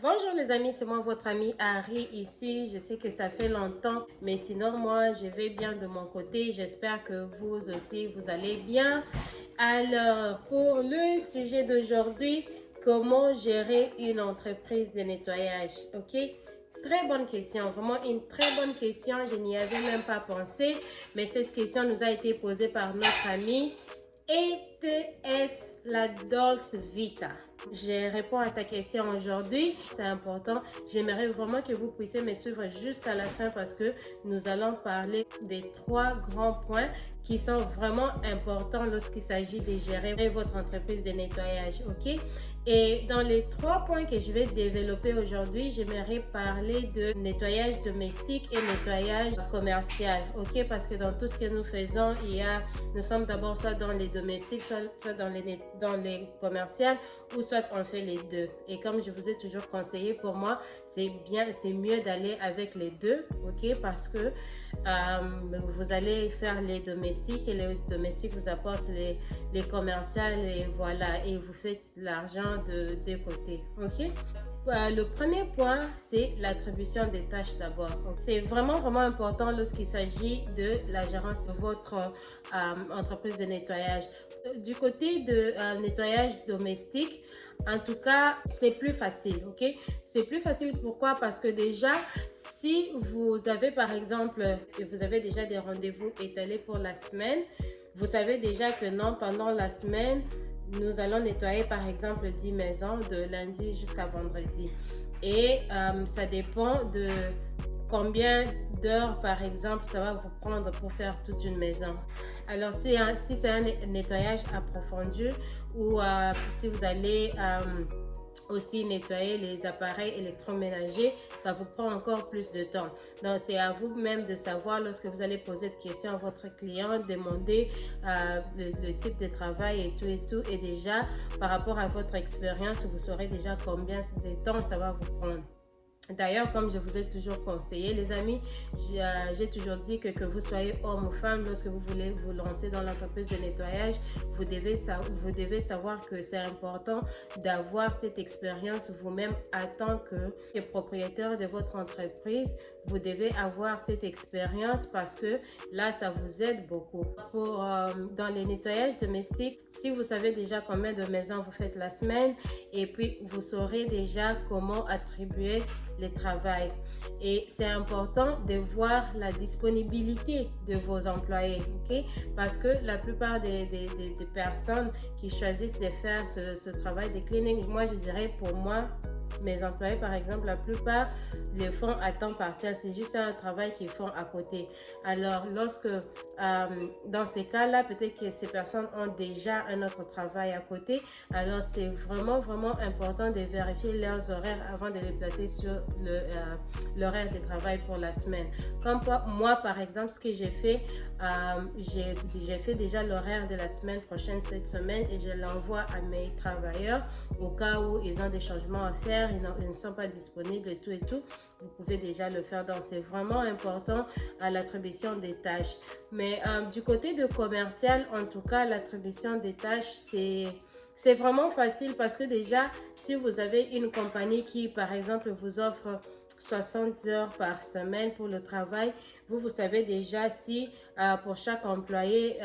Bonjour les amis, c'est moi votre ami Harry ici. Je sais que ça fait longtemps, mais sinon moi je vais bien de mon côté. J'espère que vous aussi vous allez bien. Alors pour le sujet d'aujourd'hui, comment gérer une entreprise de nettoyage, ok? Très bonne question, vraiment une très bonne question. Je n'y avais même pas pensé, mais cette question nous a été posée par notre ami ETS la Dolce Vita. Je réponds à ta question aujourd'hui, c'est important. J'aimerais vraiment que vous puissiez me suivre jusqu'à la fin parce que nous allons parler des 3 grands points qui sont vraiment importants lorsqu'il s'agit de gérer votre entreprise de nettoyage, ok? Et dans les 3 points que je vais développer aujourd'hui, j'aimerais parler de nettoyage domestique et nettoyage commercial, ok? Parce que dans tout ce que nous faisons, nous sommes d'abord soit dans les domestiques, soit dans les commerciales, ou soit on fait les deux. Et comme je vous ai toujours conseillé, pour moi, c'est mieux d'aller avec les deux, ok? Parce que vous allez faire les domestiques et les domestiques vous apportent les commerciales et voilà, et vous faites l'argent de deux côtés, ok? Le premier point, c'est l'attribution des tâches d'abord. C'est vraiment important lorsqu'il s'agit de la gérance de votre entreprise de nettoyage. Du côté de nettoyage domestique, en tout cas, c'est plus facile, ok? C'est plus facile, pourquoi? Parce que déjà, si vous avez par exemple, vous avez déjà des rendez-vous étalés pour la semaine, vous savez déjà que non, pendant la semaine, nous allons nettoyer par exemple 10 maisons de lundi jusqu'à vendredi. Et ça dépend de combien d'heures par exemple ça va vous prendre pour faire toute une maison. Alors si c'est un nettoyage approfondi ou si vous allez aussi nettoyer les appareils électroménagers, ça vous prend encore plus de temps. Donc c'est à vous-même de savoir, lorsque vous allez poser des questions à votre client, demander le type de travail et tout, et déjà par rapport à votre expérience, vous saurez déjà combien de temps ça va vous prendre. D'ailleurs, comme je vous ai toujours conseillé, les amis, j'ai toujours dit que vous soyez homme ou femme, lorsque vous voulez vous lancer dans l'entreprise de nettoyage, vous devez savoir que c'est important d'avoir cette expérience vous-même en tant que propriétaire de votre entreprise. Vous devez avoir cette expérience parce que là, ça vous aide beaucoup. Dans les nettoyages domestiques, si vous savez déjà combien de maisons vous faites la semaine, et puis vous saurez déjà comment attribuer le travail. Et c'est important de voir la disponibilité de vos employés, ok? Parce que la plupart des personnes qui choisissent de faire ce travail de cleaning, moi je dirais pour moi, mes employés par exemple, la plupart le font à temps partiel, c'est juste un travail qu'ils font à côté. Alors dans ces cas-là, peut-être que ces personnes ont déjà un autre travail à côté, alors c'est vraiment important de vérifier leurs horaires avant de les placer sur l'horaire de travail pour la semaine. Comme moi par exemple, ce que j'ai fait, j'ai fait déjà l'horaire de la semaine prochaine cette semaine et je l'envoie à mes travailleurs au cas où ils ont des changements à faire, ils ne sont pas disponibles et tout, vous pouvez déjà le faire. Donc c'est vraiment important à l'attribution des tâches. Mais du côté de commercial, en tout cas, l'attribution des tâches, c'est vraiment facile parce que déjà, si vous avez une compagnie qui, par exemple, vous offre 60 heures par semaine pour le travail, vous savez déjà si pour chaque employé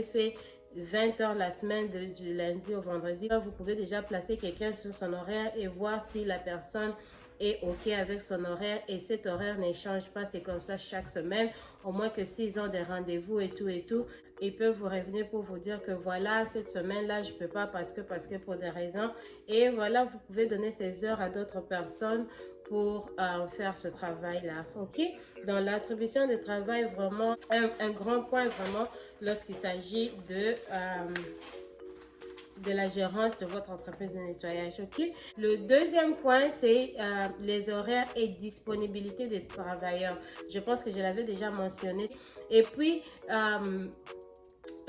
fait 20 heures la semaine du lundi au vendredi, vous pouvez déjà placer quelqu'un sur son horaire et voir si la personne est OK avec son horaire et cet horaire ne change pas, c'est comme ça chaque semaine, au moins que s'ils ont des rendez-vous et tout, ils peuvent vous revenir pour vous dire que voilà, cette semaine-là, je ne peux pas parce que pour des raisons. Et voilà, vous pouvez donner ces heures à d'autres personnes pour faire ce travail-là, ok? Dans l'attribution de travail, vraiment, un grand point, vraiment, lorsqu'il s'agit de la gérance de votre entreprise de nettoyage, ok? Le deuxième point, c'est les horaires et disponibilité des travailleurs. Je pense que je l'avais déjà mentionné. Et puis,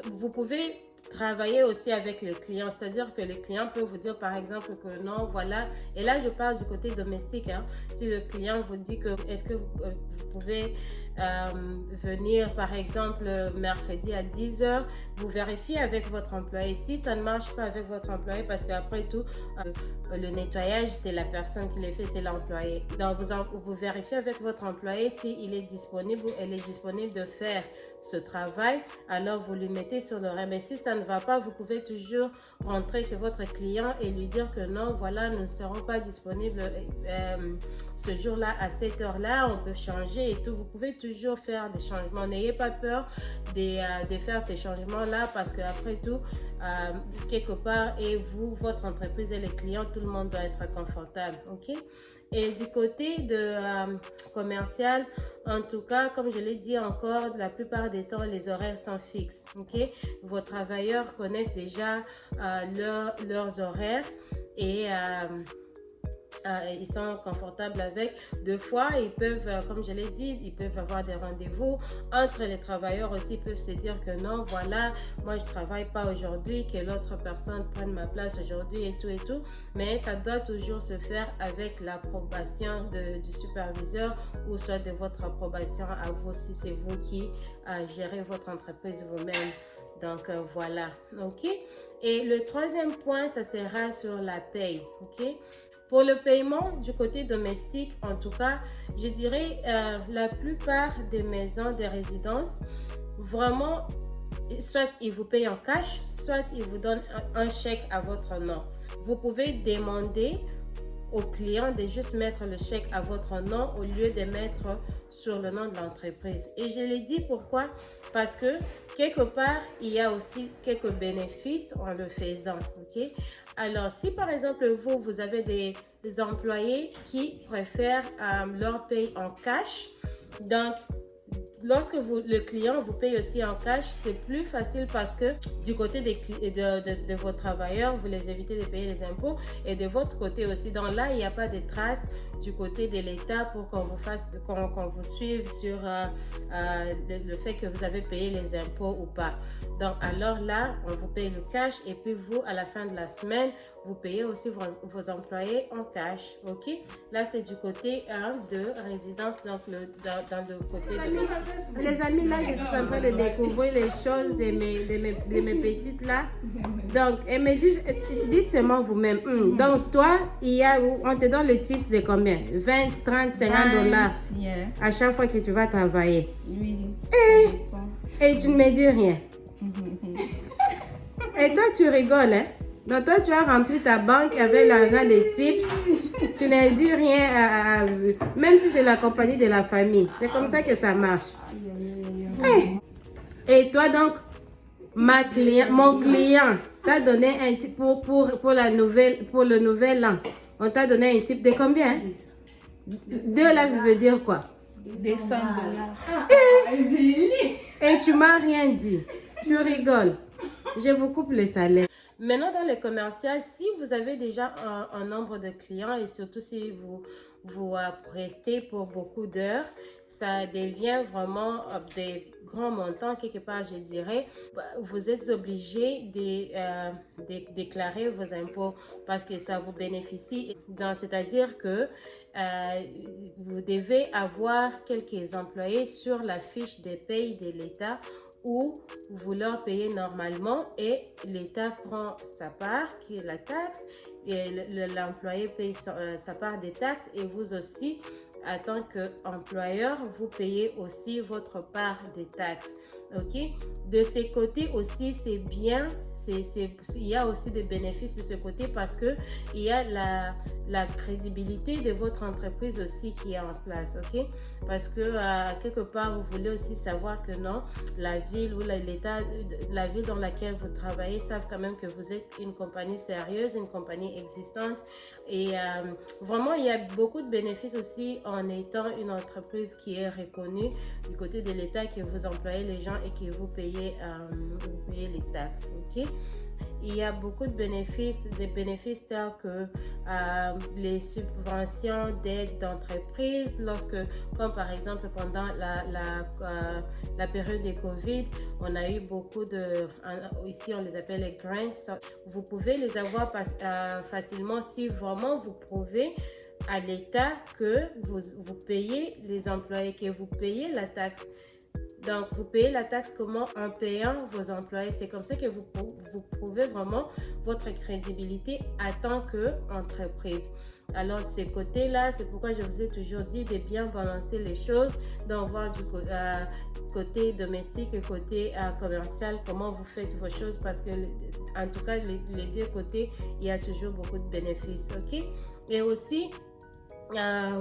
vous pouvez travailler aussi avec le client, c'est-à-dire que le client peut vous dire par exemple que non, voilà, et là je parle du côté domestique, hein. Si le client vous dit que est-ce que vous pouvez venir par exemple mercredi à 10h, vous vérifiez avec votre employé. Si ça ne marche pas avec votre employé, parce qu'après tout, le nettoyage, c'est la personne qui le fait, c'est l'employé. Donc vous vérifiez avec votre employé s'il est disponible ou elle est disponible de faire ce travail, alors vous lui mettez sur l'horaire. Mais si ça ne va pas, vous pouvez toujours rentrer chez votre client et lui dire que non, voilà, nous ne serons pas disponibles ce jour-là à cette heure-là, on peut changer et tout. Vous pouvez toujours faire des changements. N'ayez pas peur de faire ces changements-là, parce qu'après tout, quelque part, et vous, votre entreprise et les clients, tout le monde doit être confortable, ok? Et du côté de commercial, en tout cas, comme je l'ai dit encore, la plupart des temps, les horaires sont fixes. Ok, vos travailleurs connaissent déjà leurs horaires et ils sont confortables avec. Deux fois, ils peuvent, comme je l'ai dit, ils peuvent avoir des rendez-vous. Entre les travailleurs aussi, ils peuvent se dire que non, voilà, moi je travaille pas aujourd'hui, que l'autre personne prenne ma place aujourd'hui et tout et tout. Mais ça doit toujours se faire avec l'approbation du superviseur, ou soit de votre approbation à vous, si c'est vous qui gérez votre entreprise vous-même. Donc voilà, ok. Et le troisième point, ça sera sur la paye, ok. Pour le paiement du côté domestique, en tout cas, je dirais la plupart des maisons, des résidences, vraiment, soit ils vous payent en cash, soit ils vous donnent un chèque à votre nom. Vous pouvez demander au client de juste mettre le chèque à votre nom au lieu de mettre sur le nom de l'entreprise. Et je l'ai dit pourquoi? Parce que quelque part, il y a aussi quelques bénéfices en le faisant. Ok? Alors, si par exemple, vous avez des employés qui préfèrent leur paye en cash, donc lorsque le client vous paye aussi en cash, c'est plus facile, parce que du côté de vos travailleurs, vous les évitez de payer les impôts, et de votre côté aussi. Donc là, il n'y a pas de traces du côté de l'État pour qu'on vous suive sur le fait que vous avez payé les impôts ou pas. Donc alors là, on vous paye le cash, et puis vous, à la fin de la semaine, vous payez aussi vos employés en cash, ok? Là, c'est du côté de résidence, donc dans le côté de... Les amis, là, je suis en train de découvrir les choses de mes petites là. Donc, elles me disent, dites seulement vous-même. Donc, toi, on te donne le tips de combien? 20, 30, 50 dollars à chaque fois que tu vas travailler. Oui. Et tu ne me dis rien. Et toi, tu rigoles, hein? Donc, toi, tu as rempli ta banque avec l'argent des tips. Tu ne dis rien, même si c'est la compagnie de la famille. C'est comme ça que ça marche. Et toi, donc, mon client t'a donné un type pour le nouvel an. On t'a donné un type de combien? 2 là, ça veut dire quoi? 200 dollars. Et tu m'as rien dit. Tu rigoles. Je vous coupe le salaire. Maintenant, dans le commercial, si vous avez déjà un nombre de clients, et surtout si vous restez pour beaucoup d'heures, ça devient vraiment des grands montants, quelque part, je dirais. Vous êtes obligé de déclarer vos impôts, parce que ça vous bénéficie. C'est-à-dire que vous devez avoir quelques employés sur la fiche de paye de l'État, où vous leur payez normalement, et l'État prend sa part, qui est la taxe, et l'employé paye sa part des taxes, et vous aussi, en tant qu'employeur, vous payez aussi votre part des taxes. Ok? De ces côtés aussi, c'est bien. Il y a aussi des bénéfices de ce côté, parce que il y a la crédibilité de votre entreprise aussi qui est en place, ok? Parce que quelque part, vous voulez aussi savoir que non, la ville ou l'État, la ville dans laquelle vous travaillez savent quand même que vous êtes une compagnie sérieuse, une compagnie existante. Et vraiment, il y a beaucoup de bénéfices aussi en étant une entreprise qui est reconnue du côté de l'État, que vous employez les gens et que vous payez les taxes, ok? il y a beaucoup de bénéfices, des bénéfices tels que les subventions d'aide d'entreprise, comme par exemple pendant la période de Covid, on a eu beaucoup ici on les appelle les grants. Vous pouvez les avoir facilement si vraiment vous prouvez à l'État que vous payez les employés, que vous payez la taxe. Donc, vous payez la taxe comment? En payant vos employés. C'est comme ça que vous prouvez vraiment votre crédibilité en tant qu'entreprise. Alors, de ces côtés-là, c'est pourquoi je vous ai toujours dit de bien balancer les choses, d'en voir du côté domestique et côté commercial, comment vous faites vos choses, parce que, en tout cas, les deux côtés, il y a toujours beaucoup de bénéfices, ok? Et aussi,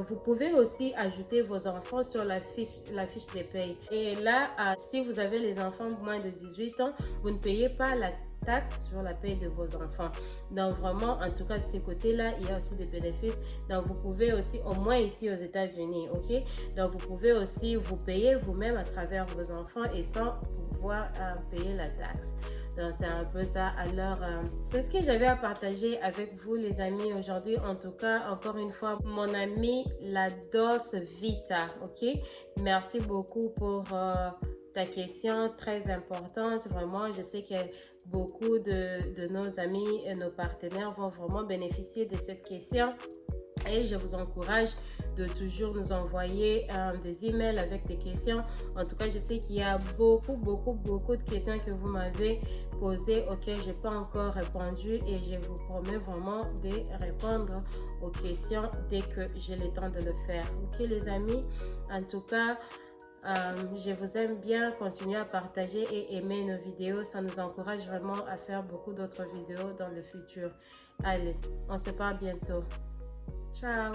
vous pouvez aussi ajouter vos enfants sur la fiche de paye. Et là, si vous avez les enfants moins de 18 ans, vous ne payez pas la taxe sur la paye de vos enfants. Donc vraiment, en tout cas de ces côtés-là, il y a aussi des bénéfices. Donc vous pouvez aussi, au moins ici aux États-Unis, ok? Donc vous pouvez aussi vous payer vous-même à travers vos enfants et sans pouvoir payer la taxe. Donc c'est un peu ça. Alors c'est ce que j'avais à partager avec vous les amis aujourd'hui. En tout cas, encore une fois, mon ami la Dolce Vita, ok? Merci beaucoup pour ta question très importante. Vraiment, je sais que beaucoup de nos amis et nos partenaires vont vraiment bénéficier de cette question. Et je vous encourage de toujours nous envoyer des emails avec des questions. En tout cas, je sais qu'il y a beaucoup de questions que vous m'avez posées auxquelles je n'ai pas encore répondu. Et je vous promets vraiment de répondre aux questions dès que j'ai le temps de le faire. Ok les amis? En tout cas, je vous aime bien. Continuez à partager et aimer nos vidéos. Ça nous encourage vraiment à faire beaucoup d'autres vidéos dans le futur. Allez, on se parle bientôt. Ciao!